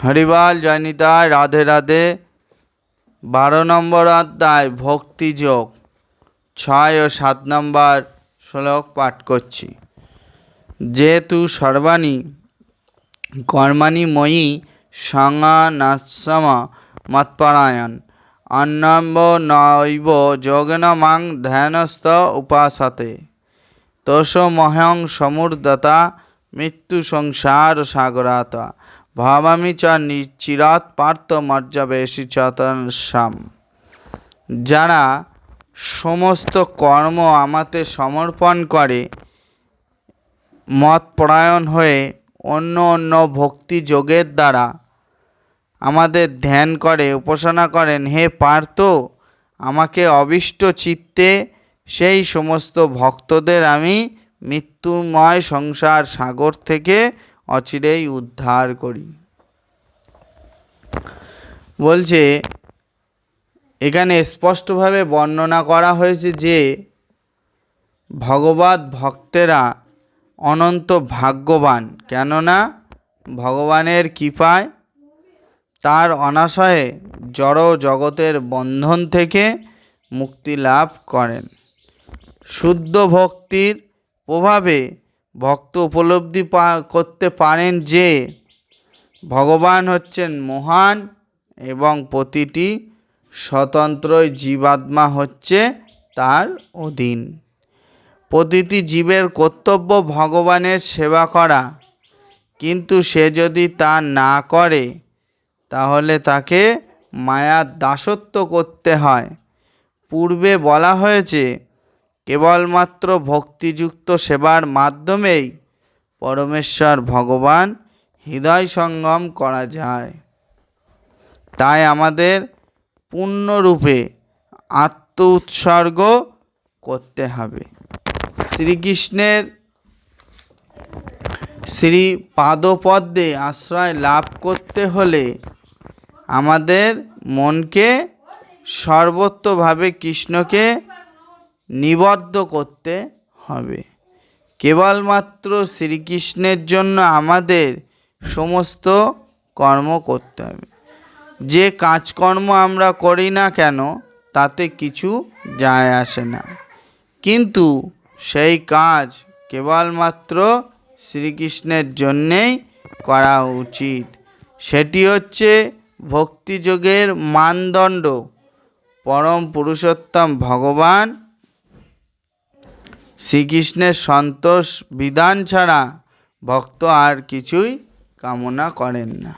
হরিবল, জয়নিতাই, রাধে রাধে। 12 নম্বর অধ্যায় ভক্তিযোগ 6 ও 7 নম্বর শ্লোক পাঠ করছি। যেহেতু সর্বাণী কর্মাণি ময়ি সঙ্গনাশ্রম মৎপরায়ণ অন্নম্ব নৈব যোগেন মাং ধ্যানস্থ উপাসতে তোষ মহং সমুর্দতা মৃত্যু সংসার সাগরাতা ভাবামি চ চিরাৎ পার্থ মর্যাবেশী চতনশ্যাম। যারা সমস্ত কর্ম আমাতে সমর্পণ করে, মতপরায়ণ হয়ে অন্য অন্য ভক্তি যোগের দ্বারা আমাদের ধ্যান করে, উপাসনা করেন, হে পার্থ, আমাকে অবিষ্ট চিত্তে সেই সমস্ত ভক্তদের আমি মৃত্যুময় সংসার সাগর থেকে অচিরেই উদ্ধার করি। বলছে এখানে স্পষ্টভাবে বর্ণনা করা হয়েছে যে ভগবত ভক্তেরা অনন্ত ভাগ্যবান, কেননা ভগবানের কৃপায় তার অনাশয়ে জড় জগতের বন্ধন থেকে মুক্তি লাভ করেন। শুদ্ধ ভক্তির প্রভাবে ভক্ত উপলব্ধি করতে পারেন যে ভগবান হচ্ছেন মহান এবং প্রতিটি স্বতন্ত্র জীবাত্মা হচ্ছে তার অধীন। প্রতিটি জীবের কর্তব্য ভগবানের সেবা করা, কিন্তু সে যদি তা না করে তাহলে তাকে মায়ার দাসত্ব করতে হয়। পূর্বে বলা হয়েছে কেবলমাত্র ভক্তিযুক্ত সেবার মাধ্যমেই পরমেশ্বর ভগবান হৃদয় সঙ্গম করা যায়। তাই আমাদের পূর্ণরূপে আত্ম উৎসর্গ করতে হবে। শ্রীকৃষ্ণের শ্রী পাদপদ্মে আশ্রয় লাভ করতে হলে আমাদের মনকে সর্বত্রভাবে কৃষ্ণকে নিবদ্ধ করতে হবে। কেবলমাত্র শ্রীকৃষ্ণের জন্য আমাদের সমস্ত কর্ম করতে হবে। যে কাজকর্ম আমরা করি না কেন তাতে কিছু যায় আসে না, কিন্তু সেই কাজ কেবলমাত্র শ্রীকৃষ্ণের জন্যেই করা উচিত। সেটি হচ্ছে ভক্তিযোগের মানদণ্ড। পরম পুরুষোত্তম ভগবান শ্রীকৃষ্ণের সন্তোষ বিধান ছাড়া ভক্ত আর কিছুই কামনা করেন না।